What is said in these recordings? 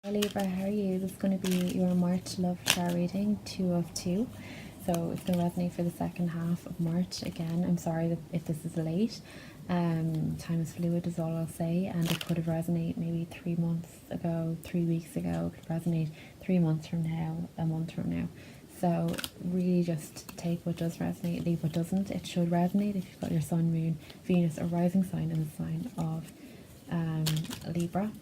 Hi Libra, how are you? This is going to be your March love star reading, 2 of 2. So it's going to resonate for the second half of March. Again, I'm sorry that if this is late. Time is fluid is all I'll say, and it could have resonated maybe 3 months ago, 3 weeks ago. It could resonate 3 months from now, a month from now. So really just take what does resonate, leave what doesn't. It should resonate if you've got your sun, moon, Venus, or rising sign in the sign of Libra.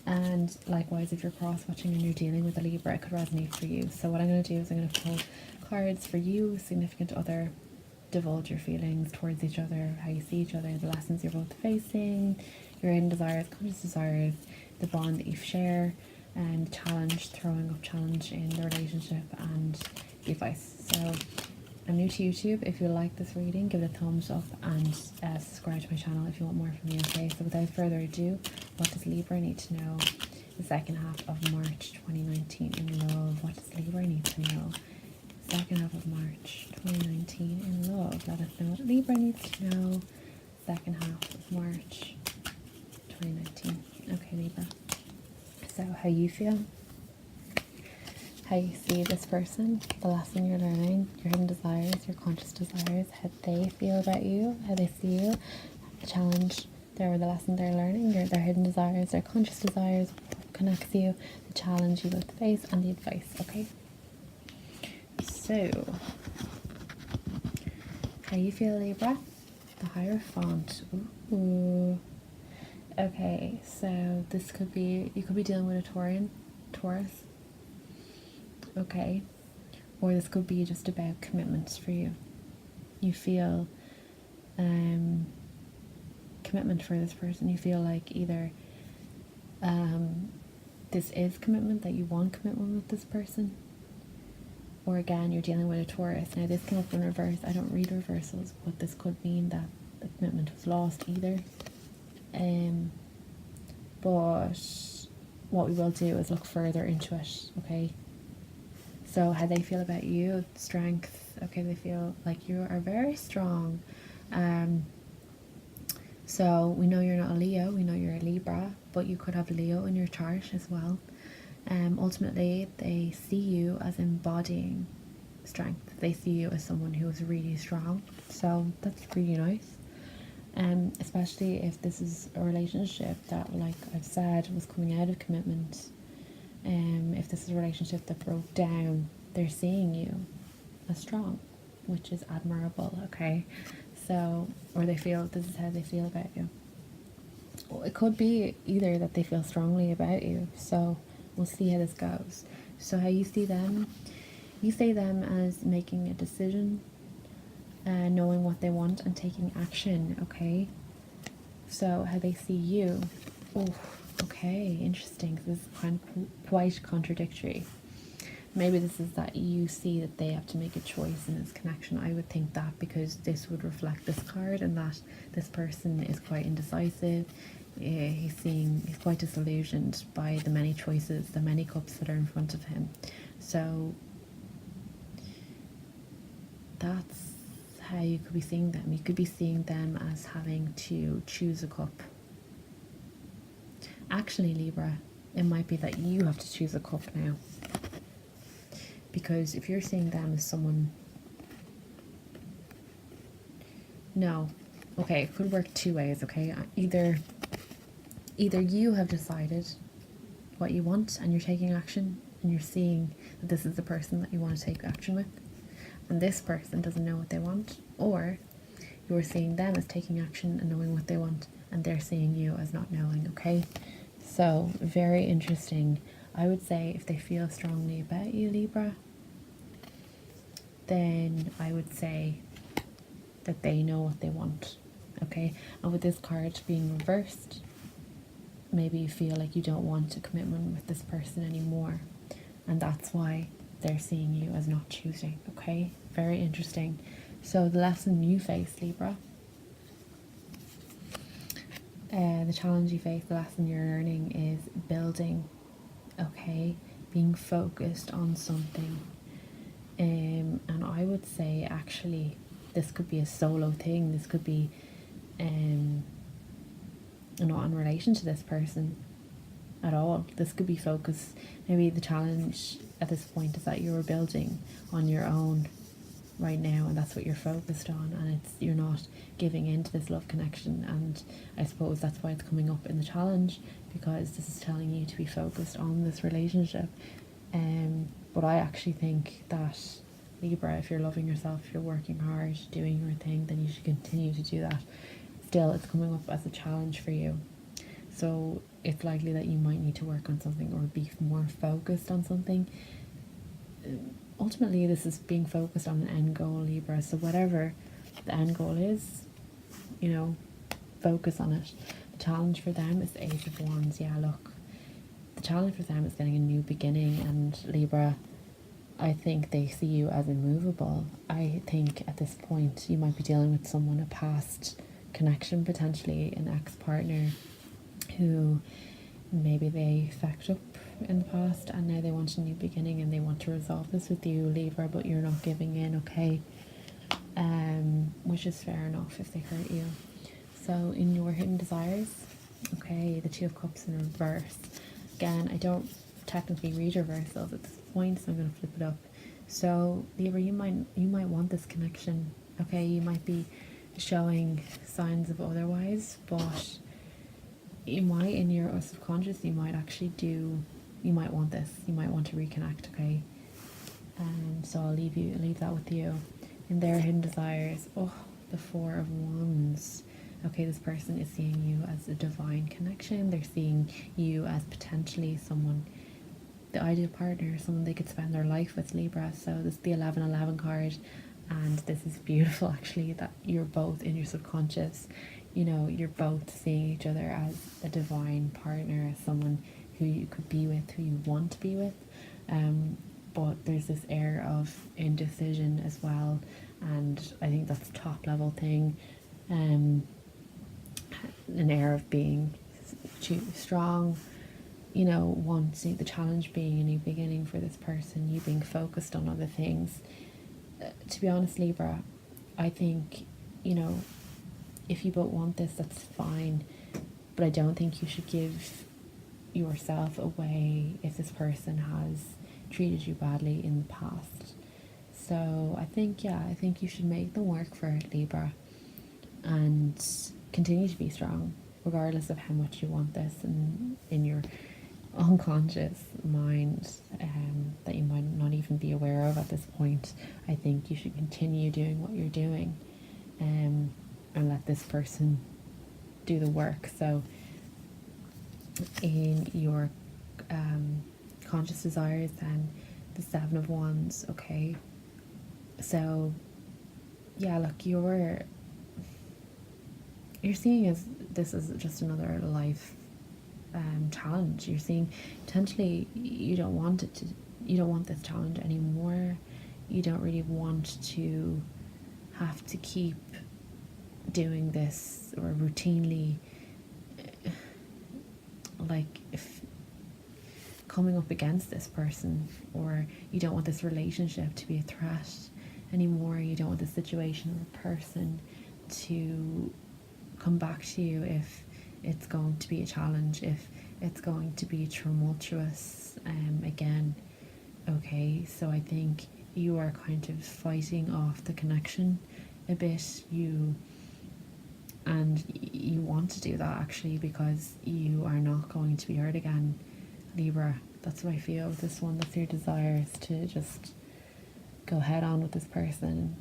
And likewise, if you're cross-watching and you're dealing with a Libra, it could resonate for you. So what I'm going to do is I'm going to pull cards for you, significant other, divulge your feelings towards each other, how you see each other, the lessons you're both facing, your hidden desires, conscious desires, the bond that you share, and challenge, throwing up challenge in the relationship, and the advice. So I'm new to YouTube. If you like this reading, give it a thumbs up and subscribe to my channel if you want more from me, okay? So without further ado, what does Libra need to know the second half of March 2019 in love? What does Libra need to know second half of March 2019 in love? Let us know what Libra needs to know second half of March 2019. Okay, Libra. So how you feel? How you see this person, the lesson you're learning, your hidden desires, your conscious desires, how they feel about you, how they see you, the challenge, the lesson they're learning, their hidden desires, their conscious desires, what connects you, the challenge you both face, and the advice, okay? So, how you feel, Libra? The Hierophant. Ooh. Okay, so this could be, you could be dealing with a Taurus. Okay, or this could be just about commitments for you. You feel commitment for this person. You feel like either this is commitment, that you want commitment with this person, or again you're dealing with a Taurus. Now this came up in reverse. I don't read reversals, but this could mean that the commitment was lost either. But what we will do is look further into it, okay? So how they feel about you, strength, okay, they feel like you are very strong. So we know you're not a Leo, we know you're a Libra, but you could have Leo in your chart as well. Ultimately, they see you as embodying strength. They see you as someone who is really strong. So that's really nice. Especially if this is a relationship that, like I've said, was coming out of commitment. If this is a relationship that broke down, they're seeing you as strong, which is admirable, okay? So, or they feel, this is how they feel about you. Well, it could be either that they feel strongly about you, so we'll see how this goes. So how you see them as making a decision, knowing what they want and taking action, okay? So how they see you, oh, okay, interesting. This is quite contradictory. Maybe this is that you see that they have to make a choice in this connection. I would think that, because this would reflect this card, and that this person is quite indecisive. He's quite disillusioned by the many choices, the many cups that are in front of him. So that's how you could be seeing them. You could be seeing them as having to choose a cup. Actually, Libra, it might be that you have to choose a cup now. Because if you're seeing them as someone... No. Okay, it could work two ways, okay? Either you have decided what you want and you're taking action, and you're seeing that this is the person that you want to take action with, and this person doesn't know what they want, or you're seeing them as taking action and knowing what they want, and they're seeing you as not knowing, okay? So, very interesting. I would say if they feel strongly about you, Libra, then I would say that they know what they want, okay? And with this card being reversed, maybe you feel like you don't want a commitment with this person anymore, and that's why they're seeing you as not choosing, okay? Very interesting. So the lesson you face, Libra, the challenge you face, the lesson you're learning is building, okay? Being focused on something. And I would say, actually, this could be a solo thing. This could be not in relation to this person. at all. This could be focus. Maybe the challenge at this point is that you're building on your own right now, and that's what you're focused on, and you're not giving in to this love connection. And I suppose that's why it's coming up in the challenge, because this is telling you to be focused on this relationship. But I actually think that, Libra, if you're loving yourself, if you're working hard, doing your thing, then you should continue to do that. Still, it's coming up as a challenge for you, so it's likely that you might need to work on something or be more focused on something. Ultimately, this is being focused on an end goal, Libra. So whatever the end goal is, focus on it. The challenge for them is the Eight of Wands. Yeah, look, the challenge for them is getting a new beginning. And Libra, I think they see you as immovable. I think at this point you might be dealing with someone, a past connection, potentially an ex-partner who maybe they fucked up in the past and now they want a new beginning and they want to resolve this with you, Libra, but you're not giving in, okay? Which is fair enough if they hurt you. So in your hidden desires, okay, the Two of Cups in reverse. Again, I don't technically read reversals at this point, so I'm going to flip it up. So Libra, you might want this connection, okay? You might be showing signs of otherwise, but you might, in your subconscious, you might want this, you might want to reconnect, okay? So I'll leave that with you. In their hidden desires, the Four of Wands. Okay, this person is seeing you as a divine connection. They're seeing you as potentially someone, the ideal partner, someone they could spend their life with, Libra. So this is the 1111 card, and this is beautiful actually, that you're both in your subconscious, you're both seeing each other as a divine partner, as someone who you could be with, who you want to be with. But there's this air of indecision as well, and I think that's a top level thing. An air of being too strong, wanting the challenge being a new beginning for this person, you being focused on other things. To be honest, Libra, I think, if you both want this, that's fine, but I don't think you should give yourself away if this person has treated you badly in the past. So I think you should make them work for it, Libra, and continue to be strong regardless of how much you want this, and in your unconscious mind that you might not even be aware of at this point. I think you should continue doing what you're doing, and let this person do the work. So in your conscious desires, then the Seven of Wands, okay? So yeah, look, you're seeing this as just another life challenge. You're seeing potentially you don't want this challenge anymore. You don't really want to have to keep doing this or routinely coming up against this person, or you don't want this relationship to be a threat anymore. You don't want the situation or person to come back to you if it's going to be a challenge, if it's going to be tumultuous again. Okay, so I think you are kind of fighting off the connection a bit. You want to do that actually, because you are not going to be hurt again, Libra. That's what I feel with this one. That's your desires, to just go head on with this person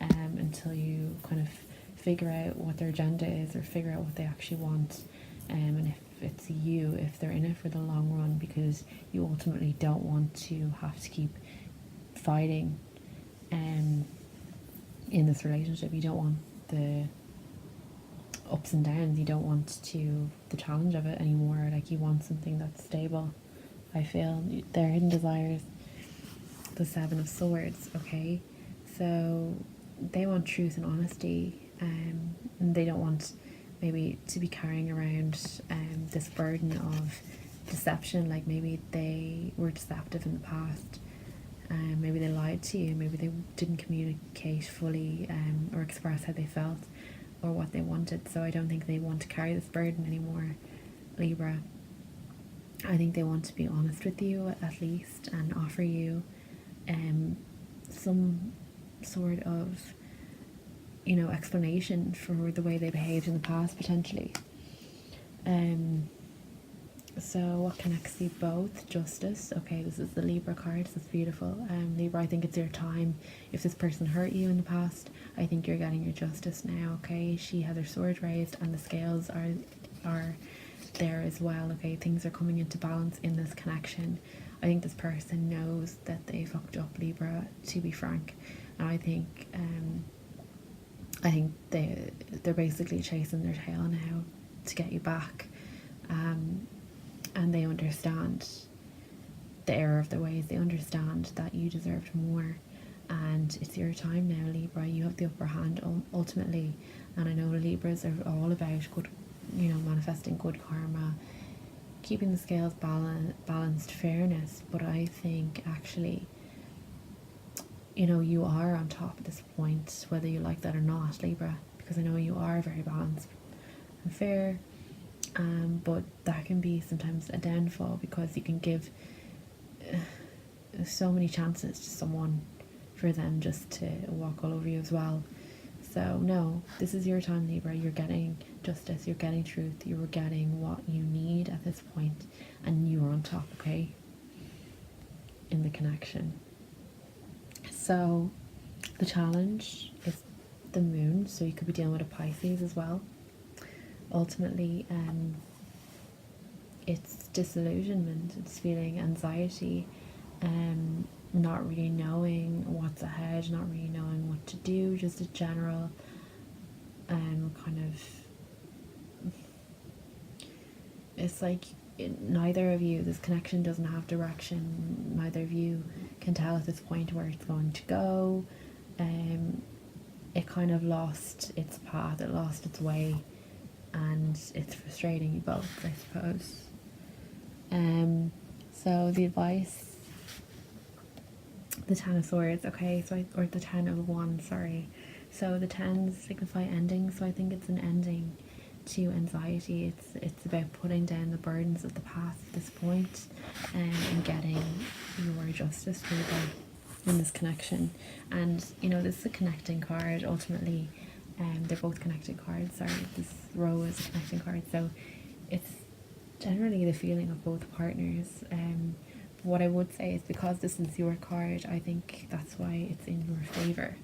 until you kind of figure out what their agenda is, or figure out what they actually want, and if they're in it for the long run, because you ultimately don't want to have to keep fighting in this relationship. You don't want the ups and downs, you don't want the challenge of it anymore. Like, you want something that's stable. I feel their hidden desires, the Seven of Swords, okay? So they want truth and honesty, and they don't want maybe to be carrying around this burden of deception. Like, maybe they were deceptive in the past, maybe they lied to you, maybe they didn't communicate fully or express how they felt or what they wanted. So I don't think they want to carry this burden anymore, Libra. I think they want to be honest with you at least and offer you some sort of, explanation for the way they behaved in the past, potentially. So what connects you both? Justice. Okay, this is the Libra card. This is beautiful. Libra, I think it's your time. If this person hurt you in the past, I think you're getting your justice now. Okay, she had her sword raised and the scales are there as well. Okay, things are coming into balance in this connection. I think this person knows that they fucked up, Libra, to be frank, and I think they're basically chasing their tail now to get you back. And they understand the error of their ways. They understand that you deserved more, and it's your time now, Libra. You have the upper hand ultimately, and I know Libras are all about good, manifesting good karma, keeping the scales balanced, fairness. But I think actually, you are on top at this point, whether you like that or not, Libra, because I know you are very balanced and fair. But that can be sometimes a downfall, because you can give so many chances to someone for them just to walk all over you as well. So no, this is your time, Libra. You're getting justice, you're getting truth, you're getting what you need at this point, and you're on top, okay, in the connection. So the challenge is the moon, so you could be dealing with a Pisces as well. Ultimately, it's disillusionment, it's feeling anxiety, not really knowing what's ahead, not really knowing what to do, just a general kind of, it's like neither of you, this connection doesn't have direction, neither of you can tell at this point where it's going to go. It kind of lost its path, it lost its way, and it's frustrating you both, I suppose. So the advice, the Ten of Swords, okay, or the Ten of Wands, sorry. So the tens signify ending, so I think it's an ending to anxiety. It's about putting down the burdens of the past at this point, and getting your justice in this connection. And this is a connecting card ultimately. They're both connecting cards. Sorry, this row is a connecting card, so it's generally the feeling of both partners. What I would say is, because this is your card, I think that's why it's in your favor,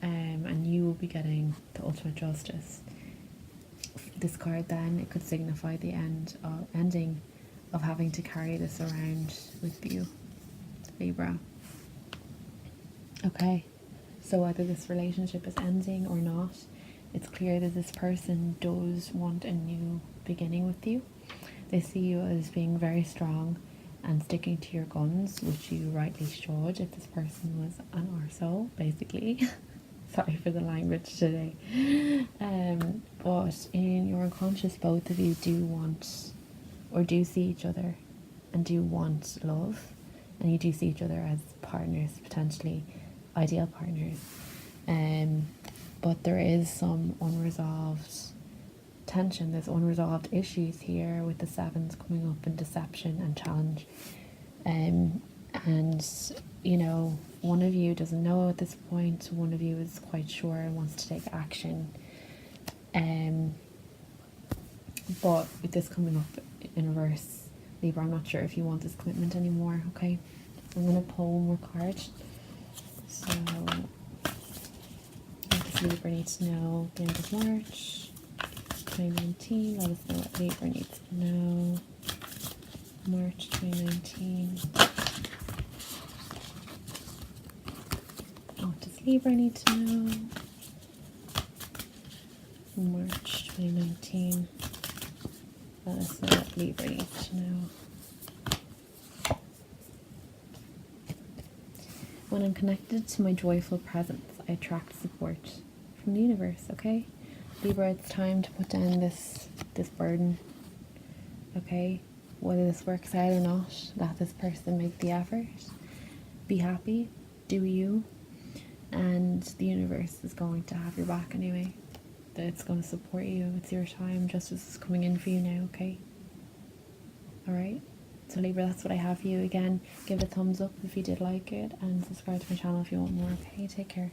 and you will be getting the ultimate justice. This card, then, it could signify the ending of having to carry this around with you, Libra. Okay, so whether this relationship is ending or not, it's clear that this person does want a new beginning with you. They see you as being very strong and sticking to your guns, which you rightly should if this person was an arsehole, basically. Sorry for the language today. But in your unconscious, both of you do want, or do see each other and do want love, and you do see each other as partners, potentially ideal partners. But there is some unresolved tension, there's unresolved issues here with the sevens coming up in deception and challenge. And one of you doesn't know at this point, one of you is quite sure and wants to take action. But with this coming up in reverse, Libra, I'm not sure if you want this commitment anymore, okay? I'm going to pull one more card. So, what does Libra need to know at the end of March 2019? Let us know what Libra needs to know. March 2019. What does Libra need to know? March 2019. Let us know what Libra needs to know. When I'm connected to my joyful presence, I attract support from the universe, okay? Libra, it's time to put down this burden, okay? Whether this works out or not, let this person make the effort. Be happy, do you, and the universe is going to have your back anyway. That it's going to support you. It's your time. Justice is coming in for you now, okay? Alright? So Libra, that's what I have for you. Again, give it a thumbs up if you did like it, and subscribe to my channel if you want more. Okay, take care.